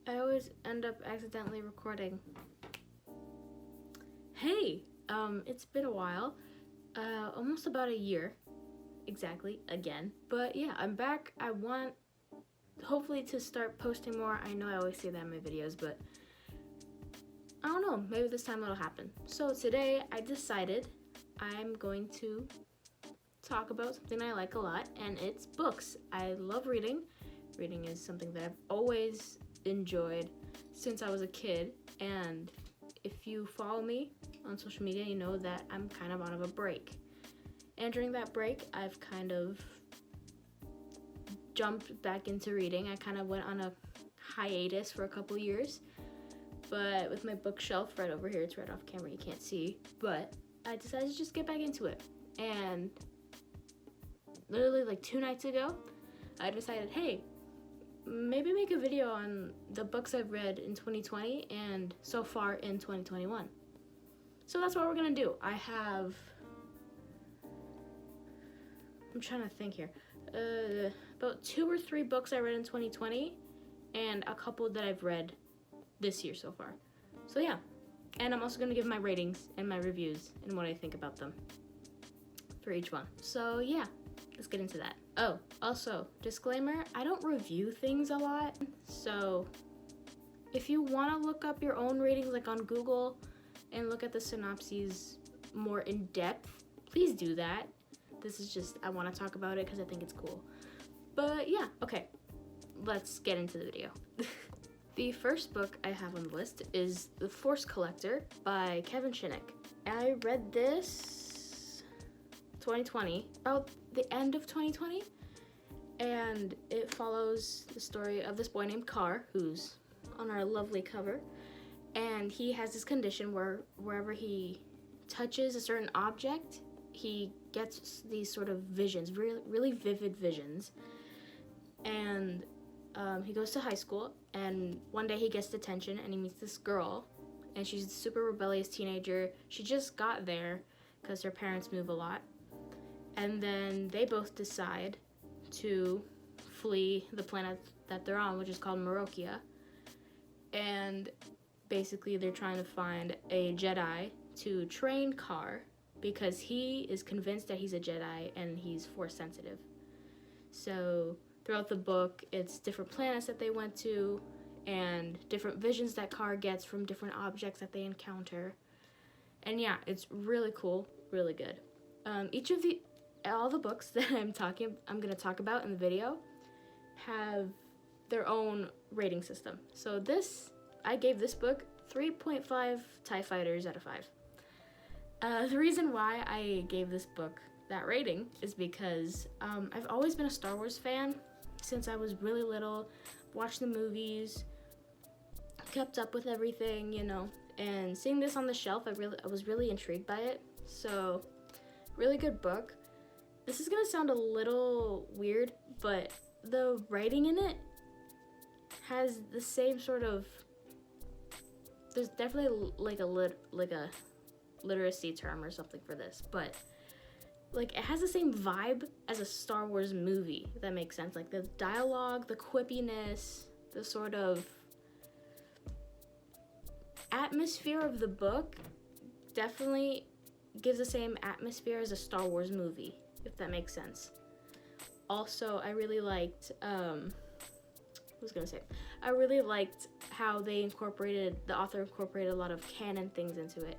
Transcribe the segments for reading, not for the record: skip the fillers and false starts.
I always end up accidentally recording. Hey, it's been a while, almost about a year, exactly, again. But yeah, I'm back. I want, hopefully, to start posting more. I know I always say that in my videos, but I don't know, maybe this time it'll happen. So today, I decided I'm going to talk about something I like a lot, and it's books. I love reading. Reading is something that I've always enjoyed since I was a kid, and if you follow me on social media, you know that I'm kind of on a break. And during that break, I've kind of jumped back into reading. I kind of went on a hiatus for a couple years, but with my bookshelf right over here, it's right off camera, you can't see, but I decided to just get back into it. And literally like 2 nights ago, I decided, hey, maybe make a video on the books I've read in 2020 and so far in 2021. So that's what we're gonna do. I'm trying to think here. About 2 or 3 books I read in 2020 and a couple that I've read this year so far. So yeah, and I'm also gonna give my ratings and my reviews and what I think about them for each one. So yeah, let's get into that. Oh, also, disclaimer, I don't review things a lot. So if you wanna look up your own ratings like on Google and look at the synopses more in depth, please do that. This is just, I wanna talk about it because I think it's cool. But yeah, okay, let's get into the video. The first book I have on the list is The Force Collector by Kevin Shinick. I read this 2020, about the end of 2020, and it follows the story of this boy named Carr, who's on our lovely cover, and he has this condition where wherever he touches a certain object, he gets these sort of visions, really vivid visions. And he goes to high school, and one day he gets detention and he meets this girl, and she's a super rebellious teenager. She just got there because her parents move a lot. And then they both decide to flee the planet that they're on, which is called Marocchia. And basically they're trying to find a Jedi to train Carr because he is convinced that he's a Jedi and he's Force sensitive. So throughout the book, it's different planets that they went to and different visions that Carr gets from different objects that they encounter. And yeah, it's really cool, really good. All the books that I'm gonna talk about in the video have their own rating system. So I gave this book 3.5 TIE Fighters out of 5. The reason why I gave this book that rating is because I've always been a Star Wars fan since I was really little, watched the movies, kept up with everything, you know, and seeing this on the shelf, I was really intrigued by it. So, really good book. This is gonna sound a little weird, but the writing in it has the same sort of, there's definitely like a literacy term or something for this, but like it has the same vibe as a Star Wars movie, if that makes sense. Like the dialogue, the quippiness, the sort of atmosphere of the book definitely gives the same atmosphere as a Star Wars movie, if that makes sense. Also, I really liked, I really liked how the author incorporated a lot of canon things into it.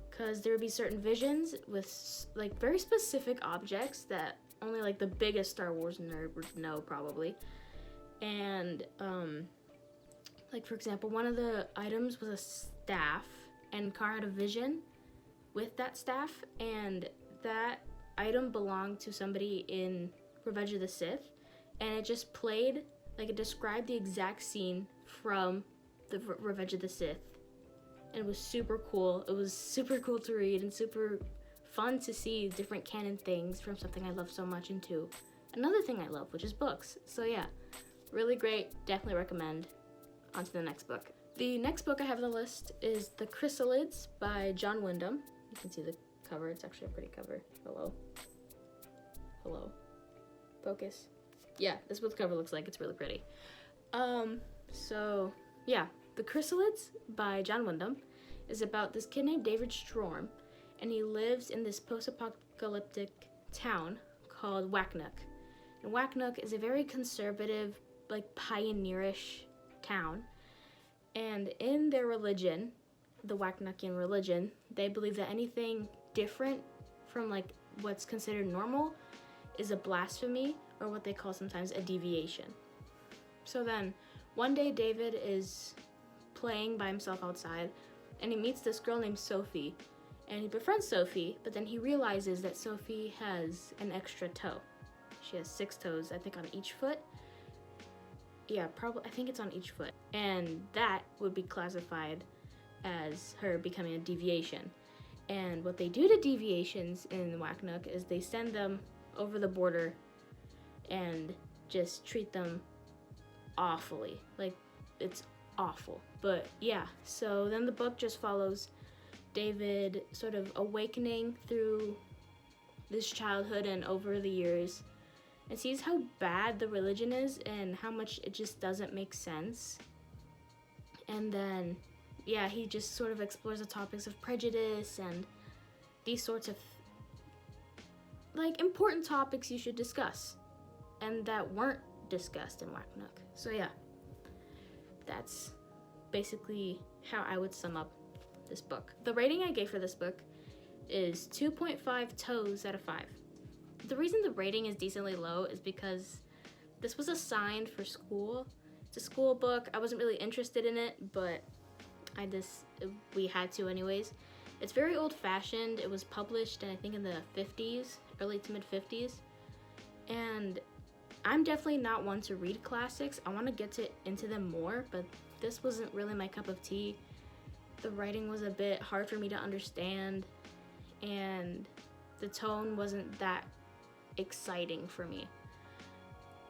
Because there would be certain visions with like very specific objects that only like the biggest Star Wars nerd would know probably. And like for example, one of the items was a staff, and Carr had a vision with that staff, and that item belonged to somebody in Revenge of the Sith, and it just played, like it described the exact scene from the Revenge of the Sith. And it was super cool. It was super cool to read and super fun to see different canon things from something I love so much into another thing I love, which is books. So yeah, really great. Definitely recommend. On to the next book. The next book I have on the list is The Chrysalids by John Wyndham. You can see the cover. It's actually a pretty cover. Hello. Focus. yeah, this is what the cover looks like. It's really pretty. So yeah, The Chrysalids by John Wyndham is about this kid named David Storm, and he lives in this post-apocalyptic town called Wacknock. And Wacknock is a very conservative, like pioneerish town. And in their religion, the Wacknockian religion, they believe that anything different from like what's considered normal is a blasphemy, or what they call sometimes a deviation. So then, one day David is playing by himself outside, and he meets this girl named Sophie, and he befriends Sophie, but then he realizes that Sophie has an extra toe. She has 6 toes, I think, on each foot. Yeah, probably, I think it's on each foot. And that would be classified as her becoming a deviation. And what they do to deviations in Wacknock is they send them over the border and just treat them awfully. Like, it's awful. But yeah, so then the book just follows David sort of awakening through this childhood and over the years, and sees how bad the religion is and how much it just doesn't make sense. And then, yeah, he just sort of explores the topics of prejudice and these sorts of, like, important topics you should discuss and that weren't discussed in Wacknock. So yeah, that's basically how I would sum up this book. The rating I gave for this book is 2.5 toes out of 5. The reason the rating is decently low is because this was assigned for school. It's a school book. I wasn't really interested in it, but we had to anyways. It's very old-fashioned. It was published, I think, in the 50s, early to mid-50s. And I'm definitely not one to read classics. I want to get into them more, but this wasn't really my cup of tea. The writing was a bit hard for me to understand, and the tone wasn't that exciting for me.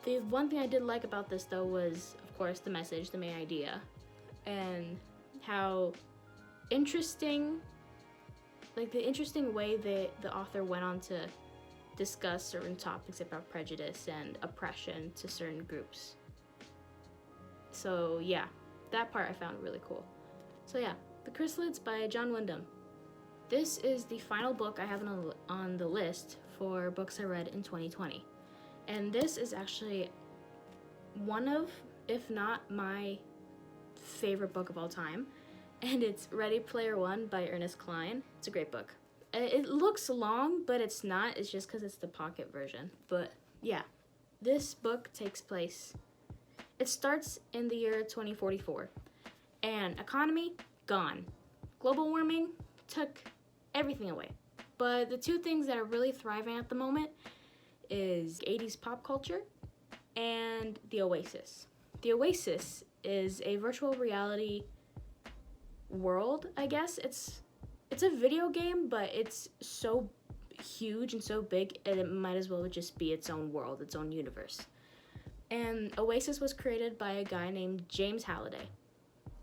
The one thing I did like about this, though, was, of course, the message, the main idea, and how interesting, like the interesting way that the author went on to discuss certain topics about prejudice and oppression to certain groups. So yeah, that part I found really cool. So yeah, The Chrysalids by John Wyndham. This is the final book I have on the list for books I read in 2020. And this is actually one of, if not my favorite book of all time. And it's Ready Player One by Ernest Cline. It's a great book. It looks long, but it's not. It's just because it's the pocket version. But yeah, this book takes place. It starts in the year 2044. And economy, gone. Global warming took everything away. But the two things that are really thriving at the moment is 80s pop culture and the Oasis. The Oasis is a virtual reality world, I guess. It's a video game, but it's so huge and so big, and it might as well just be its own world, its own universe. And Oasis was created by a guy named James Halliday.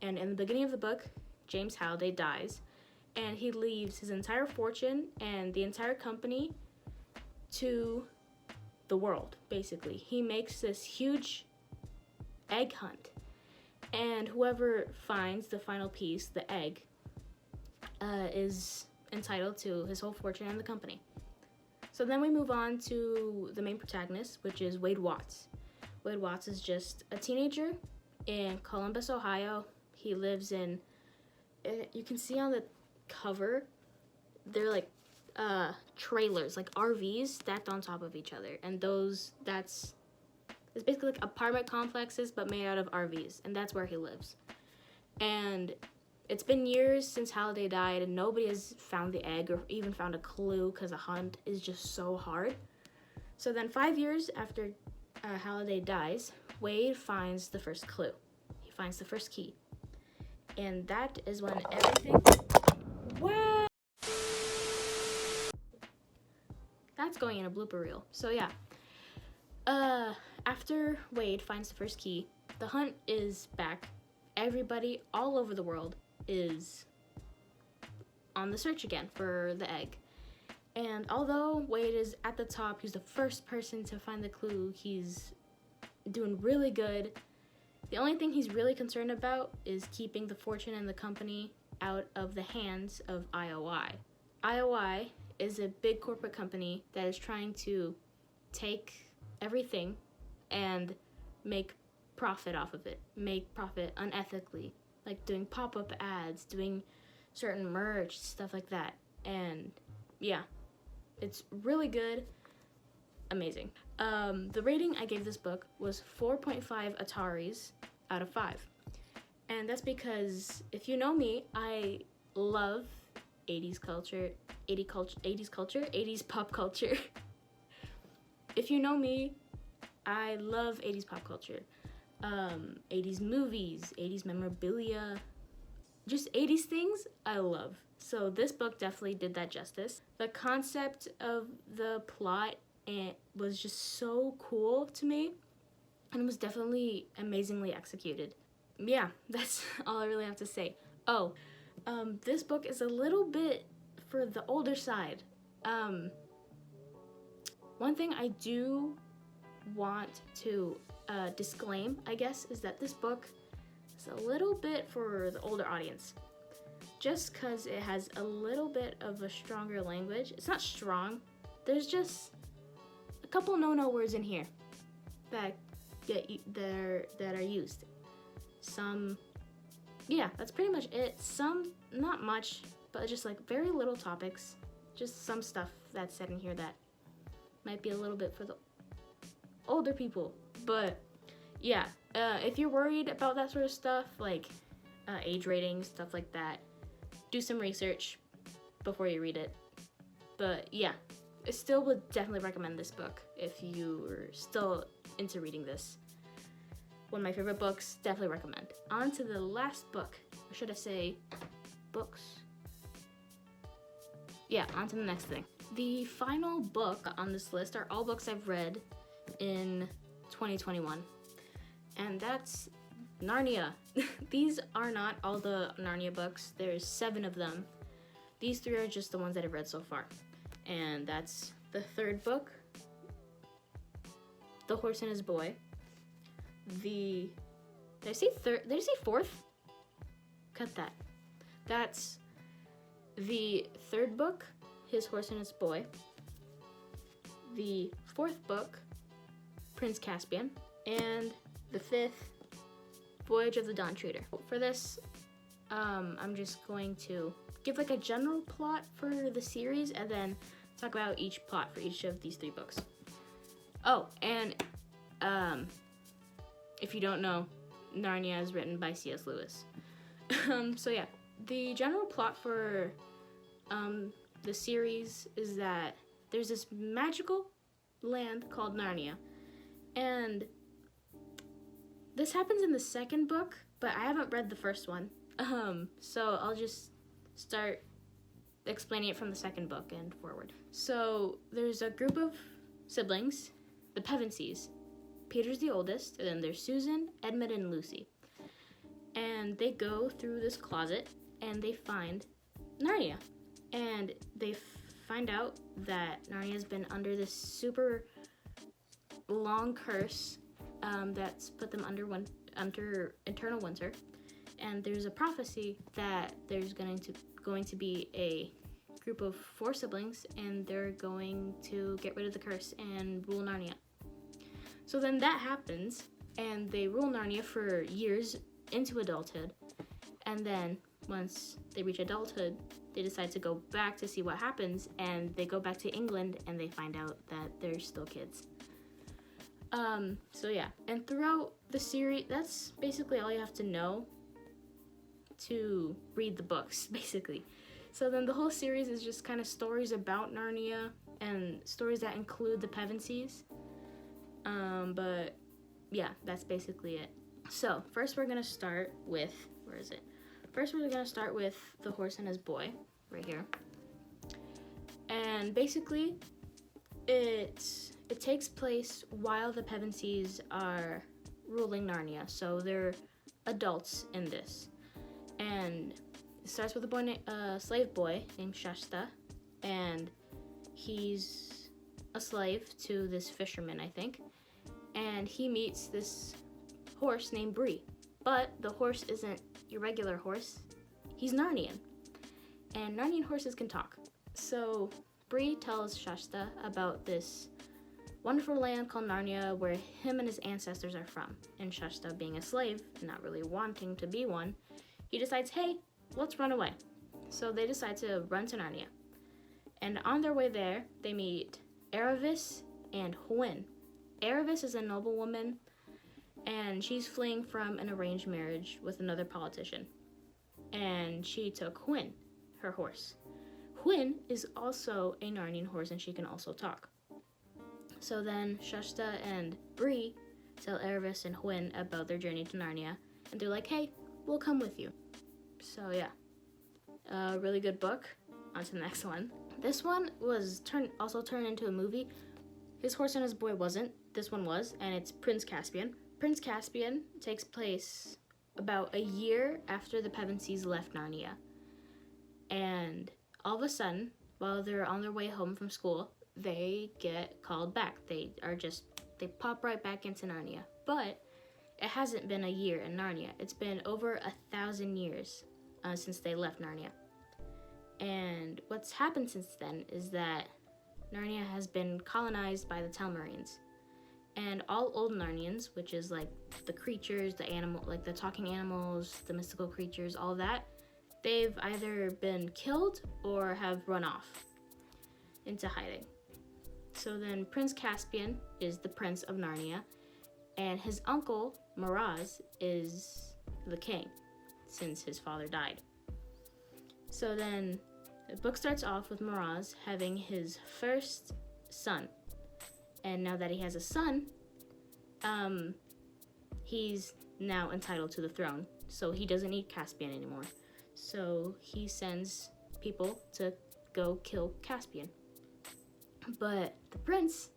And in the beginning of the book, James Halliday dies, and he leaves his entire fortune and the entire company to the world, basically. He makes this huge egg hunt, and whoever finds the final piece, the egg, is entitled to his whole fortune and the company. So then we move on to the main protagonist, which is Wade Watts. Wade Watts is just a teenager in Columbus, Ohio. He lives in, you can see on the cover, they're like trailers, like RVs stacked on top of each other. And it's basically like apartment complexes, but made out of RVs. And that's where he lives. And it's been years since Halliday died, and nobody has found the egg or even found a clue because the hunt is just so hard. So then 5 years after Halliday dies, Wade finds the first clue. He finds the first key. And that is when everything... What? That's going in a blooper reel. So yeah. After Wade finds the first key, the hunt is back. Everybody all over the world is on the search again for the egg. And although Wade is at the top, he's the first person to find the clue, he's doing really good. The only thing he's really concerned about is keeping the fortune and the company out of the hands of IOI. IOI is a big corporate company that is trying to take everything and make profit off of it, make profit unethically, like doing pop-up ads, doing certain merch, stuff like that. And yeah, it's really good, amazing. The rating I gave this book was 4.5 Ataris out of 5. And that's because, if you know me, I love 80s culture, 80s pop culture. If you know me, I love 80s pop culture. 80s movies, 80s memorabilia, just 80s things I love. So this book definitely did that justice. The concept of the plot was just so cool to me, and it was definitely amazingly executed. Yeah, that's all I really have to say. Oh, this book is a little bit for the older side. One thing I do want to disclaim, I guess, is that this book is a little bit for the older audience. Just because it has a little bit of a stronger language. It's not strong. There's just a couple no-no words in here that are used. Some, yeah, that's pretty much it. Some, not much, but just like very little topics. Just some stuff that's said in here that might be a little bit for the older people. But yeah, if you're worried about that sort of stuff, like age ratings, stuff like that, do some research before you read it. But yeah, I still would definitely recommend this book if you're still into reading this. One of my favorite books, definitely recommend. On to the last book, or should I say books? Yeah, on to the next thing. The final book on this list are all books I've read in 2021, and that's Narnia. These are not all the Narnia books. There's 7 of them. These 3 are just the ones that I've read so far. And that's the 3rd book, The Horse and His Boy. Did I say 4th? Cut that. That's the 3rd book, His Horse and His Boy. The 4th book, Prince Caspian. And the 5th, Voyage of the Dawn Treader. For this, I'm just going to give like a general plot for the series and then talk about each plot for each of these 3 books. Oh, and if you don't know, Narnia is written by C.S. Lewis. So yeah, the general plot for the series is that there's this magical land called Narnia, and this happens in the 2nd book, but I haven't read the 1st one. So I'll just start explaining it from the 2nd book and forward. So there's a group of siblings, the Pevensies. Peter's the oldest, and then there's Susan, Edmund, and Lucy. And they go through this closet, and they find Narnia. And they find out that Narnia's been under this super long curse that's put them under eternal winter. And there's a prophecy that there's going to be a group of 4 siblings, and they're going to get rid of the curse and rule Narnia. So then that happens, and they rule Narnia for years into adulthood. And then once they reach adulthood, they decide to go back to see what happens, and they go back to England, and they find out that they're still kids. So yeah, and throughout the series, that's basically all you have to know to read the books, basically. So then the whole series is just kind of stories about Narnia and stories that include the Pevensies. But yeah, that's basically it. So first we're gonna start with, First we're gonna start with The Horse and His Boy, right here. And basically, it takes place while the Pevensies are ruling Narnia. So they're adults in this. And it starts with a slave boy named Shasta, and he's a slave to this fisherman, I think. and he meets this horse named Bree. But the horse isn't your regular horse. He's Narnian. And Narnian horses can talk. So Bree tells Shasta about this wonderful land called Narnia where him and his ancestors are from. And Shasta, being a slave, not really wanting to be one, he decides, hey, let's run away. So they decide to run to Narnia. And on their way there, they meet Aravis and Hwyn. Aravis is a noblewoman, and she's fleeing from an arranged marriage with another politician. And she took Hwyn, her horse. Hwyn is also a Narnian horse, and she can also talk. So then Shasta and Bree tell Aravis and Hwyn about their journey to Narnia, and they're like, hey, we'll come with you. So yeah, a really good book. On to the next one. This one was also turned into a movie. His Horse and His Boy wasn't. This one was, and it's Prince Caspian. Prince Caspian takes place about a year after the Pevensies left Narnia. And all of a sudden, while they're on their way home from school, they get called back. They pop right back into Narnia. But it hasn't been a year in Narnia. It's been over 1,000 years since they left Narnia. And what's happened since then is that Narnia has been colonized by the Telmarines. And all old Narnians, which is like the creatures, the animal, like the talking animals, the mystical creatures, all that, they've either been killed or have run off into hiding. So then Prince Caspian is the Prince of Narnia, and his uncle, Miraz, is the king, since his father died. So then the book starts off with Miraz having his first son. And now that he has a son, he's now entitled to the throne. So he doesn't need Caspian anymore. So he sends people to go kill Caspian. But the prince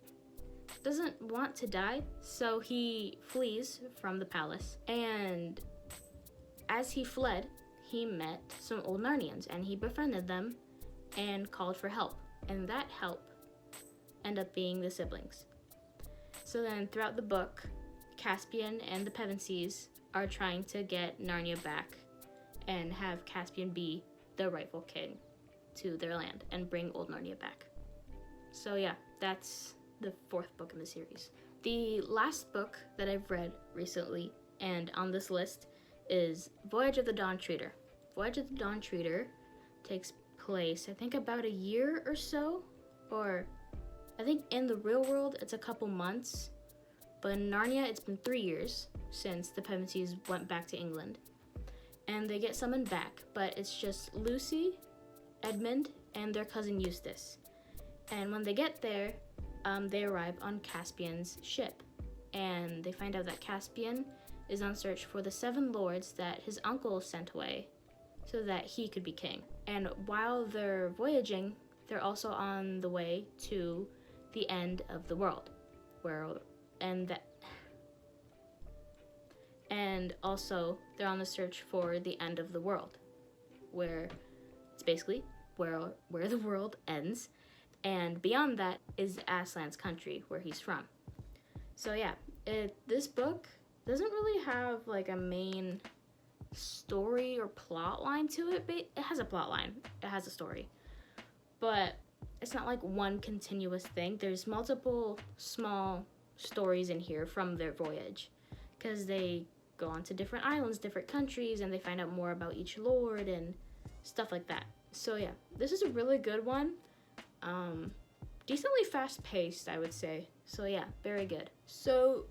doesn't want to die, so he flees from the palace. And as he fled, he met some old Narnians, and he befriended them and called for help. And that help ended up being the siblings. So then throughout the book, Caspian and the Pevensies are trying to get Narnia back and have Caspian be the rightful king to their land and bring old Narnia back. So yeah, that's the 4th book in the series. The last book that I've read recently and on this list is Voyage of the Dawn Treader. Voyage of the Dawn Treader takes place, I think, about a year or so, or I think in the real world it's a couple months, but in Narnia it's been 3 years since the Pevensies went back to England. And they get summoned back, but it's just Lucy, Edmund, and their cousin Eustace. And when they get there, they arrive on Caspian's ship, and they find out that Caspian is on search for the 7 lords that his uncle sent away so that he could be king. And while they're voyaging, they're also on the way to the end of the world, and also they're on the search for the end of the world, where it's basically where the world ends, and beyond that is Aslan's country, where he's from. So yeah, this book doesn't really have like a main story or plot line to it, but it has a plot line, it has a story, but it's not like one continuous thing. There's multiple small stories in here from their voyage, because they go on to different islands, different countries, and they find out more about each lord and stuff like that. So yeah, this is a really good one. Decently fast-paced, I would say. So yeah, very good. So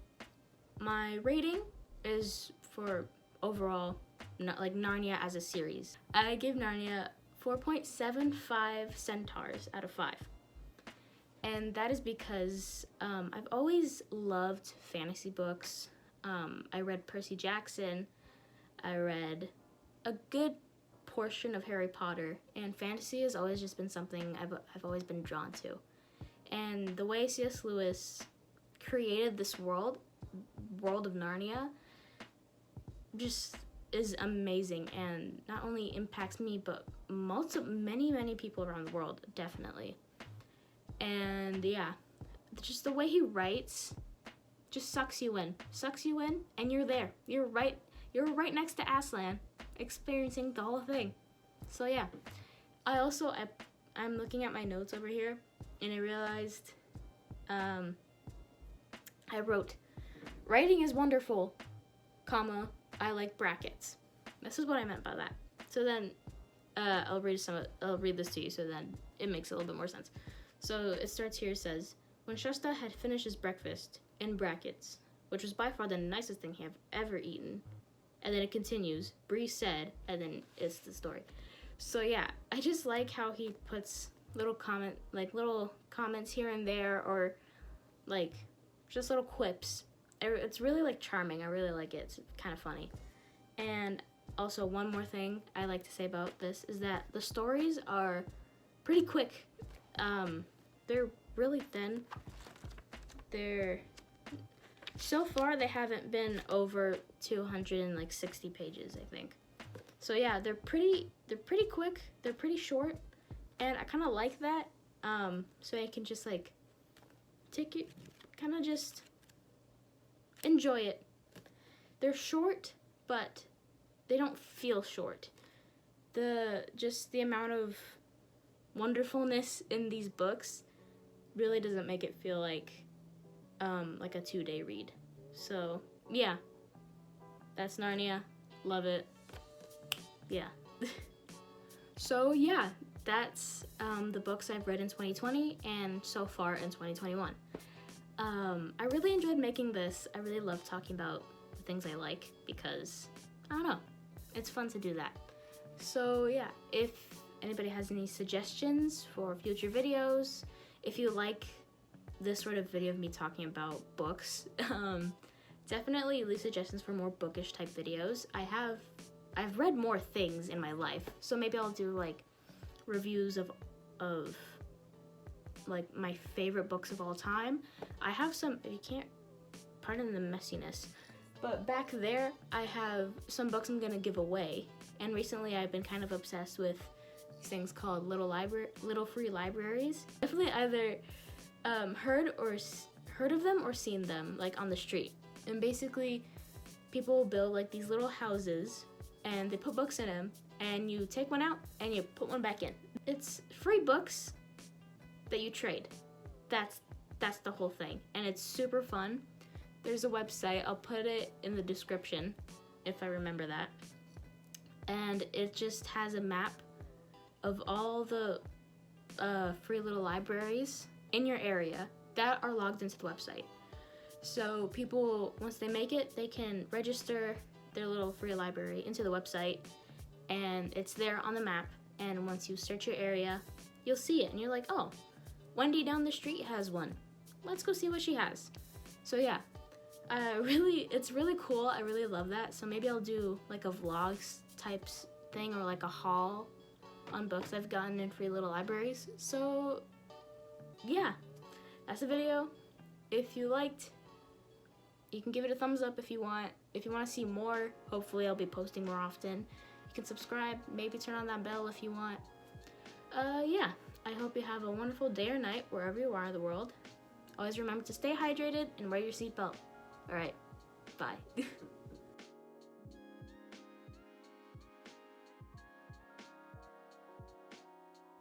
my rating is for overall, like Narnia as a series. I give Narnia 4.75 centaurs out of 5. And that is because I've always loved fantasy books. I read Percy Jackson. I read a good portion of Harry Potter, and fantasy has always just been something I've always been drawn to. And the way C.S. Lewis created this world of Narnia, just is amazing, and not only impacts me, but many people around the world, definitely. And yeah, just the way he writes just sucks you in, and you're there. You're right next to Aslan, experiencing the whole thing. So yeah, I'm looking at my notes over here, and I realized, I wrote, writing is wonderful, comma, I like brackets. This is what I meant by that. So then, I'll read this to you, so then it makes a little bit more sense. So it starts here, it says, when Shasta had finished his breakfast, in brackets, which was by far the nicest thing he had ever eaten, and then it continues, Bree said, and then it's the story. So yeah, I just like how he puts little comments here and there, or like just little quips. It's really like charming. I really like it. It's kind of funny. And also, one more thing I like to say about this is that the stories are pretty quick. They're really thin. So far they haven't been over 260 pages, I think. So yeah, they're pretty quick. They're pretty short, and I kind of like that. So I can just like take it, kind of just enjoy it. They're short, but they don't feel short. The amount of wonderfulness in these books really doesn't make it feel like a 2-day read. So yeah, that's Narnia. Love it. Yeah. So yeah, that's the books I've read in 2020 and so far in 2021. I really enjoyed making this. I really love talking about the things I like because, I don't know, it's fun to do that. So yeah, if anybody has any suggestions for future videos, if you like this sort of video of me talking about books, definitely leave suggestions for more bookish type videos. I've read more things in my life, so maybe I'll do like reviews of like my favorite books of all time. I have some, if you can't pardon the messiness, but back there I have some books I'm gonna give away, and recently I've been kind of obsessed with these things called little free libraries. Definitely either heard of them or seen them like on the street, and basically people will build like these little houses and they put books in them, and you take one out and you put one back in. It's free books that you trade. That's the whole thing, and it's super fun. There's a website, I'll put it in the description if I remember that, and it just has a map of all the free little libraries in your area that are logged into the website. So people, once they make it, they can register their little free library into the website, and it's there on the map, and once you search your area, you'll see it, and you're like, oh, Wendy down the street has one. Let's go see what she has. So yeah, it's really cool. I really love that. So maybe I'll do like a vlogs types thing, or like a haul on books I've gotten in free little libraries. So yeah, that's the video. If you liked, you can give it a thumbs up if you want. If you want to see more, hopefully I'll be posting more often. You can subscribe, maybe turn on that bell if you want. Yeah, I hope you have a wonderful day or night wherever you are in the world. Always remember to stay hydrated and wear your seatbelt. Alright, bye.